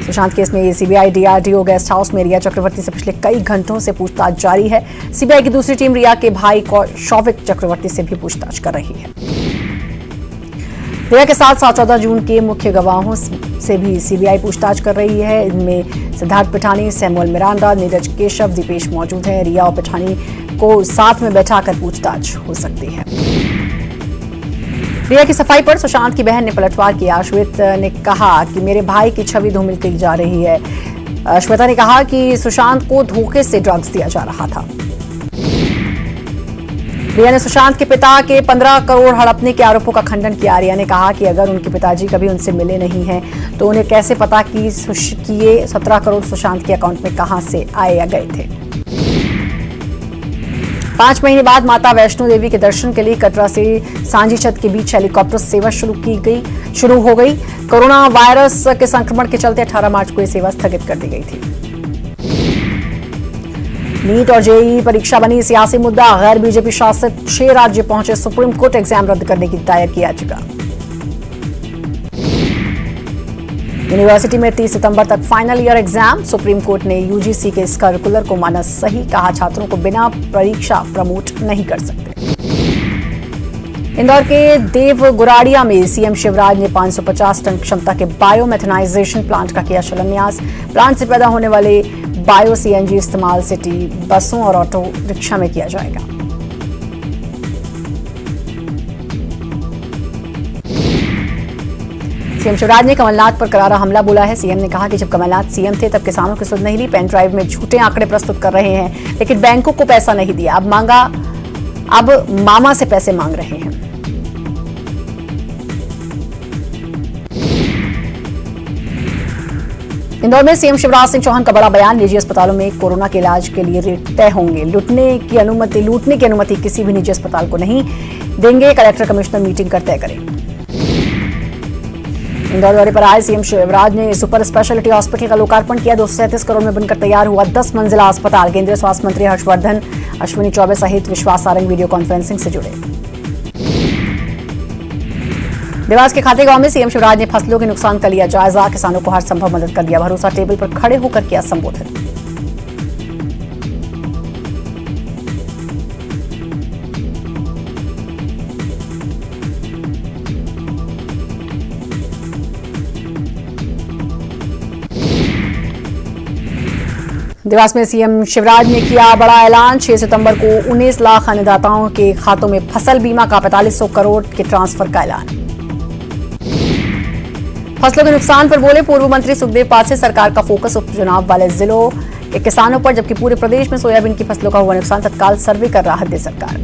Sushant case में CBI DRDO guest house में रिया चक्रवर्ती से पिछले कई घंटों से पूछताछ जारी है। सीबीआई की दूसरी टीम रिया के भाई शौविक चक्रवर्ती से भी पूछताछ कर रही है। रिया के साथ 14 जून के मुख्य गवाहों से भी सीबीआई पूछताछ कर रही है। इनमें सिद्धार्थ पिठानी, सैमुअल मिरांडा, नीरज केशव, दीपेश मौजूद हैं। रिया और पिठानी को साथ में बैठाकर पूछताछ हो सकती है। रिया की सफाई पर सुशांत की बहन ने पलटवार किया। श्वेता ने कहा कि मेरे भाई की छवि धूमिल जा रही है। श्वेता ने कहा कि सुशांत को धोखे से ड्रग्स दिया जा रहा था। रिया ने सुशांत के पिता के 15 करोड़ हड़पने के आरोपों का खंडन किया। रिया ने कहा कि अगर उनके पिताजी कभी उनसे मिले नहीं हैं तो उन्हें कैसे पता कि ये 17 करोड़ सुशांत के अकाउंट में कहां से आए या गए थे। 5 महीने बाद माता वैष्णो देवी के दर्शन के लिए कटरा से सांझी छत के बीच हेलीकॉप्टर सेवा शुरू हो गई। कोरोना वायरस के संक्रमण के चलते 18 मार्च को यह सेवा स्थगित कर दी गई थी। नीट और जेईई परीक्षा बनी सियासी मुद्दा। गैर बीजेपी शासित 6 राज्य पहुंचे सुप्रीम कोर्ट एग्जाम रद्द करने की दायर की याचिका। यूनिवर्सिटी में 30 सितंबर तक final year exam. Supreme court ने यूजीसी के इस सर्कुलर को माना सही। कहा छात्रों को बिना परीक्षा प्रमोट नहीं कर सकते। इंदौर के देवगुराड़िया में सीएम शिवराज ने 550 टन क्षमता के बायोमेथनाइजेशन प्लांट का किया शिलान्यास। प्लांट से पैदा होने वाले बायो सीएनजी इस्तेमाल सिटी बसों और ऑटो रिक्शा में किया जाएगा। सीएम शिवराज ने कमलनाथ पर करारा हमला बोला है। सीएम ने कहा कि जब कमलनाथ सीएम थे तब किसानों की सुध नहीं ली। पेन ड्राइव में झूठे आंकड़े प्रस्तुत कर रहे हैं, लेकिन बैंकों को पैसा नहीं दिया। अब मामा से पैसे मांग रहे हैं। इंदौर में सीएम शिवराज सिंह चौहान का बड़ा बयान। निजी अस्पतालों में कोरोना के इलाज के लिए रेट तय होंगे। लूटने की अनुमति किसी भी निजी अस्पताल को नहीं देंगे। कलेक्टर कमिश्नर मीटिंग कर तय करें। इंदौर दौरे पर आए सीएम शिवराज ने सुपर स्पेशलिटी हॉस्पिटल का लोकार्पण किया। 237 करोड़ में बनकर तैयार हुआ 10 मंजिला अस्पताल। केंद्रीय स्वास्थ्य मंत्री हर्षवर्धन, अश्विनी चौबे सहित विश्वास सारंग वीडियो कॉन्फ्रेंसिंग से जुड़े। देवास के खाते गांव में सीएम शिवराज ने फसलों के नुकसान का लिया जायजा। किसानों को हर संभव मदद कर दिया भरोसा। टेबल पर खड़े होकर किया संबोधित। देवास में सीएम शिवराज ने किया बड़ा ऐलान। 6 सितंबर को 19 लाख अन्नदाताओं के खातों में फसल बीमा का 4500 करोड़ के ट्रांसफर का ऐलान। फसलों के नुकसान पर बोले पूर्व मंत्री सुखदेव पासे। सरकार का फोकस उपचुनाव वाले जिलों के किसानों पर, जबकि पूरे प्रदेश में सोयाबीन की फसलों का हुआ नुकसान। तत्काल सर्वे कर राहत दे सरकार।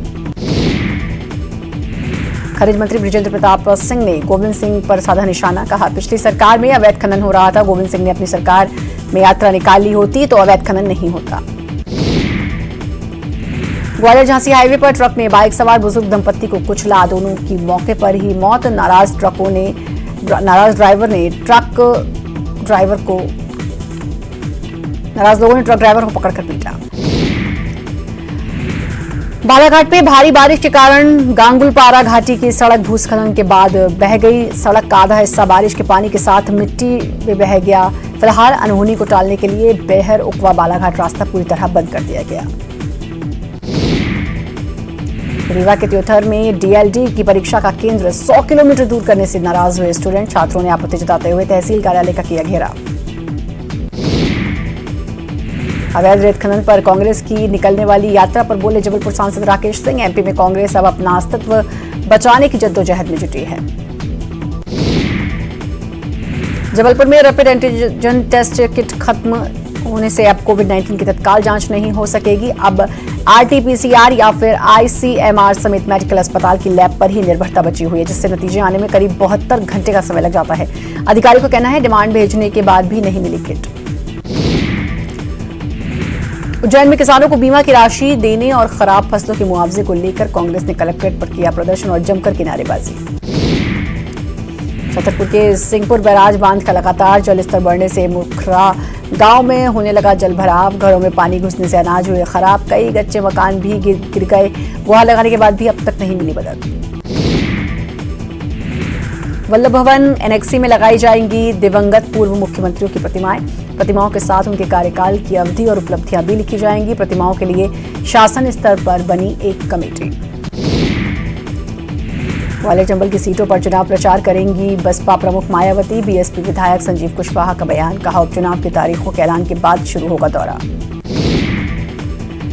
खनिज मंत्री बृजेंद्र प्रताप सिंह ने गोविंद सिंह पर साधा निशाना। कहा पिछली सरकार में अवैध खनन हो रहा था। गोविंद सिंह ने अपनी सरकार में यात्रा निकाली होती तो अवैध खनन नहीं होता। ग्वालियर झांसी हाईवे पर ट्रक ने बाइक सवार बुजुर्ग दंपत्ति को कुचला। दोनों की मौके पर ही मौत। नाराज लोगों ने ट्रक ड्राइवर को पकड़कर पीटा। बालाघाट में भारी बारिश के कारण गांगुलपारा घाटी की सड़क भूस्खलन के बाद बह गई। सड़क का आधा हिस्सा बारिश के पानी के साथ मिट्टी में बह गया। फिलहाल अनहोनी को टालने के लिए बेहर उकवा बालाघाट रास्ता पूरी तरह बंद कर दिया गया। रीवा के त्योथर में डीएलडी की परीक्षा का केंद्र 100 किलोमीटर दूर करने से नाराज हुए स्टूडेंट। छात्रों ने आपत्ति जताते हुए तहसील कार्यालय का किया घेराव। अवैध रेत खनन पर कांग्रेस की निकलने वाली यात्रा पर बोले जबलपुर सांसद राकेश सिंह। एमपी में कांग्रेस अब अपना अस्तित्व बचाने की जद्दोजहद में जुटी है। जबलपुर में रैपिड एंटीजन टेस्ट किट खत्म होने से अब कोविड-19 की तत्काल जांच नहीं हो सकेगी। अब आरटी-पीसीआर या फिर आईसीएमआर समेत मेडिकल अस्पताल की लैब पर ही निर्भरता बची हुई है, जिससे नतीजे आने में करीब 72 घंटे का समय लग जाता है। अधिकारियों का कहना है डिमांड भेजने के बाद भी नहीं मिली किट। उज्जैन में किसानों को बीमा की राशि देने और खराब फसलों के मुआवजे को लेकर कांग्रेस ने कलेक्ट्रेट पर किया प्रदर्शन और जमकर किनारेबाजी। छतरपुर के सिंहपुर बैराज बांध का लगातार जलस्तर बढ़ने से मुखरा गांव में होने लगा जलभराव। घरों में पानी घुसने से अनाज हुए खराब। कई कच्चे मकान भी गिर गए। गुहार लगाने के बाद भी अब तक नहीं मिली मदद। वल्लभ भवन एनेक्सी में लगाई जाएंगी दिवंगत पूर्व मुख्यमंत्रियों की प्रतिमाओं के साथ उनके कार्यकाल की अवधि और उपलब्धियां भी लिखी जाएंगी। प्रतिमाओं के लिए शासन स्तर पर बनी एक कमेटी। ग्वालियर चंबल की सीटों पर चुनाव प्रचार करेंगी बसपा प्रमुख मायावती। बीएसपी विधायक संजीव कुशवाहा का बयान, कहा उपचुनाव की तारीखों के ऐलान के बाद शुरू होगा दौरा।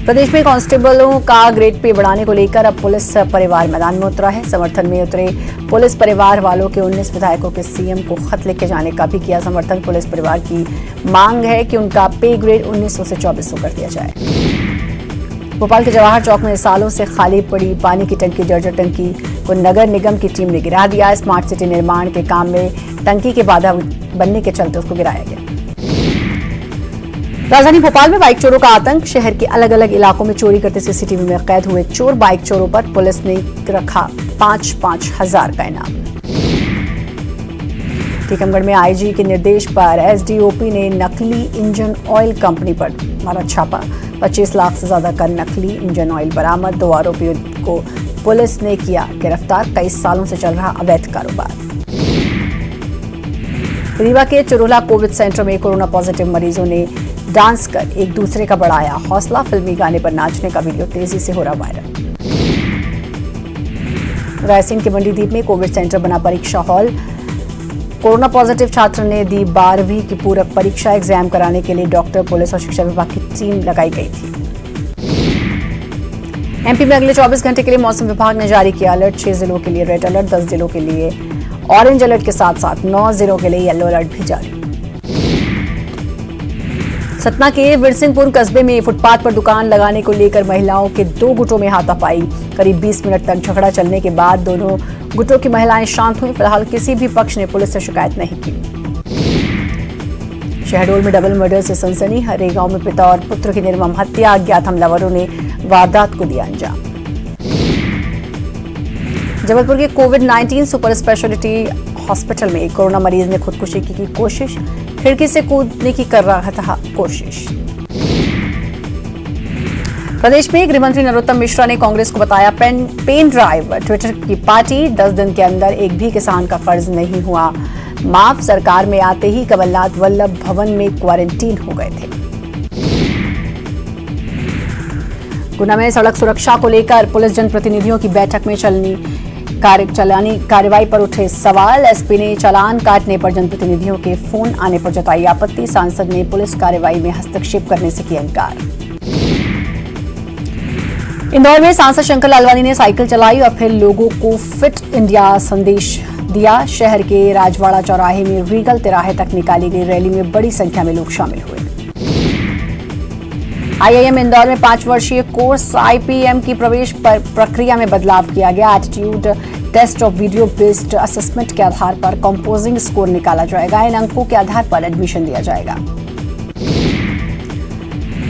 प्रदेश में कांस्टेबलों का ग्रेड पे बढ़ाने को लेकर अब पुलिस परिवार मैदान में उतरा है। समर्थन में उतरे पुलिस परिवार वालों के 19 विधायकों के सीएम को खत लिखे जाने का भी किया समर्थन। पुलिस परिवार की मांग है कि उनका पे ग्रेड 1900 से 2400 कर दिया जाए। भोपाल के जवाहर चौक में सालों से खाली पड़ी पानी की टंकी, जर्जर टंकी को नगर निगम की टीम ने गिरा दिया। स्मार्ट सिटी निर्माण के काम में टंकी के बाधा बनने के चलते उसको गिराया गया। राजधानी भोपाल में बाइक चोरों का आतंक। शहर के अलग अलग इलाकों में चोरी करते सीसीटीवी में कैद हुए चोर। बाइक चोरों पर पुलिस ने रखा 5-5 हजार का इनाम। टीकमगढ़ में आईजी के निर्देश पर एसडीओपी ने नकली इंजन ऑयल कंपनी पर मारा छापा। 25 लाख से ज्यादा का नकली इंजन ऑयल बरामद। 2 आरोपियों को पुलिस ने किया गिरफ्तार। 23 सालों से चल रहा अवैध कारोबार। रीवा के चुरोला कोविड सेंटर में कोरोना पॉजिटिव मरीजों ने डांस कर एक दूसरे का बढ़ाया हौसला। फिल्मी गाने पर नाचने का वीडियो तेजी से हो रहा वायरल। रायसेन के मंडीदीप में कोविड सेंटर बना परीक्षा हॉल। कोरोना पॉजिटिव छात्र ने दी 12वीं की पूरक परीक्षा। एग्जाम कराने के लिए डॉक्टर, पुलिस और शिक्षा विभाग की टीम लगाई गई थी। एमपी में अगले 24 घंटे के लिए मौसम विभाग ने जारी किया अलर्ट। 6 जिलों के लिए रेड अलर्ट, 10 जिलों के लिए ऑरेंज अलर्ट के साथ साथ 9 जिलों के लिए येलो अलर्ट भी जारी। सतना के विरसिंहपुर कस्बे में फुटपाथ पर दुकान लगाने को लेकर महिलाओं के 2 गुटों में हाथापाई। करीब 20 मिनट तक झगड़ा चलने के बाद दोनों गुटों की महिलाएं शांत हुई। फिलहाल किसी भी पक्ष ने पुलिस से शिकायत नहीं की। शहडोल में डबल मर्डर से सनसनी। हरेगांव में पिता और पुत्र की निर्मम हत्या। अज्ञात हमलावरों ने वारदात को दिया अंजाम। जबलपुर के कोविड-19 सुपर स्पेशलिटी हॉस्पिटल में कोरोना मरीज ने खुदकुशी की कोशिश। खिड़की से कूदने की कर रहा था कोशिश। प्रदेश में गृह मंत्री नरोत्तम मिश्रा ने कांग्रेस को बताया पेन ड्राइव। ट्विटर की पार्टी। 10 दिन के अंदर एक भी किसान का कर्ज नहीं हुआ माफ। सरकार में आते ही कमलनाथ वल्लभ भवन में क्वारंटीन हो गए थे। गुना में सड़क सुरक्षा को लेकर पुलिस जनप्रतिनिधियों की बैठक में चलानी कार्रवाई पर उठे सवाल। एसपी ने चालान काटने पर जनप्रतिनिधियों के फोन आने पर जताई आपत्ति। सांसद ने पुलिस कार्रवाई में हस्तक्षेप करने से किया इनकार। इंदौर में सांसद शंकर लालवानी ने साइकिल चलाई और फिर लोगों को फिट इंडिया संदेश दिया। शहर के राजवाड़ा चौराहे में रीगल तिराहे तक निकाली गई रैली में बड़ी संख्या में लोग शामिल हुए। आईआईएम इंदौर में 5 वर्षीय कोर्स आईपीएम की प्रवेश प्रक्रिया में बदलाव किया गया। एप्टीट्यूड टेस्ट और वीडियो बेस्ड असेसमेंट के आधार पर कंपोजिंग स्कोर निकाला जाएगा। इन अंकों के आधार पर एडमिशन दिया जाएगा।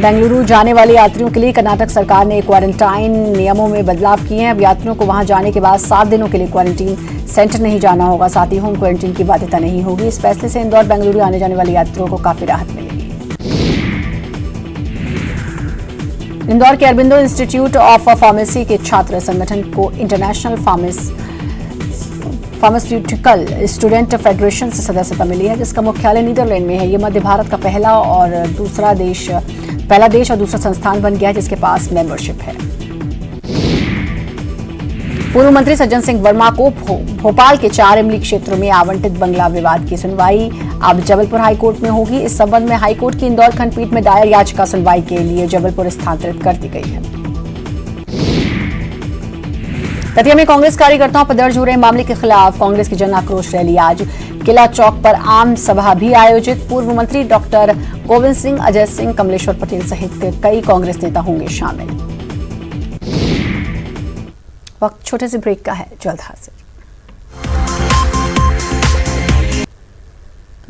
बेंगलुरु जाने वाले यात्रियों के लिए कर्नाटक सरकार ने क्वारंटाइन नियमों में बदलाव किए हैं। अब यात्रियों को वहां जाने के बाद 7 दिनों के लिए क्वारंटीन सेंटर नहीं जाना होगा। साथ ही होम क्वारंटीन की बाध्यता नहीं होगी। इस फैसले से इंदौर बेंगलुरु आने जाने वाले यात्रियों को काफी राहत मिलेगी। इंदौर के अरबिंदो इंस्टीट्यूट ऑफ फार्मेसी के छात्र संगठन को इंटरनेशनल फार्मास्यूटिकल स्टूडेंट फेडरेशन से सदस्यता मिली है, जिसका मुख्यालय नीदरलैंड में है। ये मध्य भारत का पहला देश और दूसरा संस्थान बन गया है जिसके पास मेंबरशिप है। पूर्व मंत्री सज्जन सिंह वर्मा को भोपाल के 4 इमली क्षेत्रों में आवंटित बंगला विवाद की सुनवाई अब जबलपुर हाईकोर्ट में होगी। इस संबंध में हाईकोर्ट की इंदौर खंडपीठ में दायर याचिका सुनवाई के लिए जबलपुर स्थानांतरित कर दी गई है। दतिया में कांग्रेस कार्यकर्ताओं पर दर्ज हो रहे मामले के खिलाफ कांग्रेस की जन आक्रोश रैली। आज किला चौक पर आम सभा भी आयोजित। पूर्व मंत्री डॉक्टर गोविंद सिंह, अजय सिंह, कमलेश्वर पटेल सहित कई कांग्रेस नेता होंगे शामिल। वक्त छोटे से ब्रेक का है, जल्द हाजिर।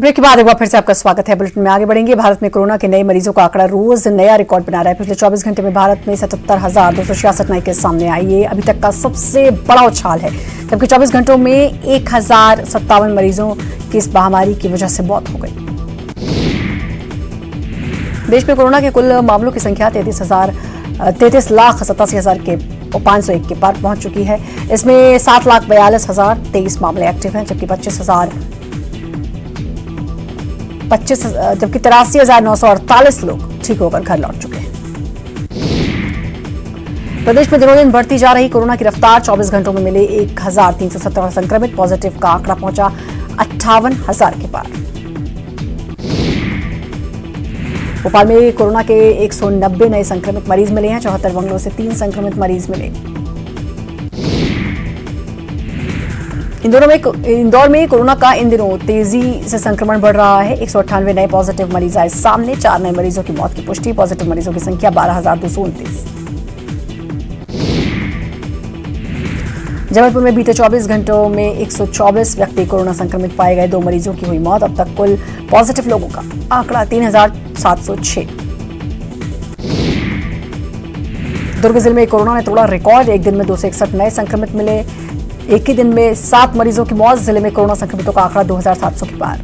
ब्रेक के बाद एक बार फिर से आपका स्वागत है। बुलेटिन में आगे बढ़ेंगे। भारत में कोरोना के नए मरीजों का आंकड़ा रोज नया रिकॉर्ड बना रहा है। पिछले 24 घंटे में भारत में 77,266 नए केस सामने आए। ये अभी तक का सबसे बड़ा उछाल है, जबकि 24 घंटों में 1057 मरीजों की इस महामारी की वजह से मौत हो गई। देश में कोरोना के कुल मामलों की संख्या 33,87,000 के वो 501 के पार पहुंच चुकी है। इसमें 7,42,023 मामले एक्टिव हैं, जबकि 83,948 लोग ठीक होकर घर लौट चुके हैं। प्रदेश में दिनों दिन बढ़ती जा रही कोरोना की रफ्तार। 24 घंटों में मिले 1,317 संक्रमित, पॉजिटिव का आंकड़ा पहुंचा 58,000 के पार। भोपाल में कोरोना के 190 नए संक्रमित मरीज मिले हैं। 74 बंगलों से 3 संक्रमित मरीज मिले। इंदौर में कोरोना का इन दिनों तेजी से संक्रमण बढ़ रहा है। 198 नए पॉजिटिव मरीज आए सामने। 4 नए मरीजों की मौत की पुष्टि। पॉजिटिव मरीजों की संख्या 12,229। जबलपुर में बीते 24 घंटों में 124 व्यक्ति कोरोना संक्रमित पाए गए। 2 मरीजों की हुई मौत। अब तक कुल पॉजिटिव लोगों का आंकड़ा 3,706। दुर्ग जिले में कोरोना ने तोड़ा रिकॉर्ड। एक दिन में 261 नए संक्रमित मिले। एक ही दिन में 7 मरीजों की मौत। जिले में कोरोना संक्रमितों का आंकड़ा 2,700 के पार।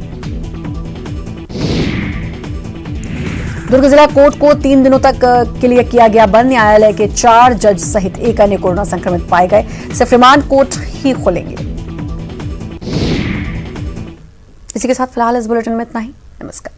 दुर्ग जिला कोर्ट को 3 दिनों तक के लिए किया गया बंद। न्यायालय के 4 जज सहित एक अन्य कोरोना संक्रमित पाए गए। सिर्फ रिमांड कोर्ट ही खोलेंगे। इसी के साथ फिलहाल इस बुलेटिन में इतना ही। नमस्कार।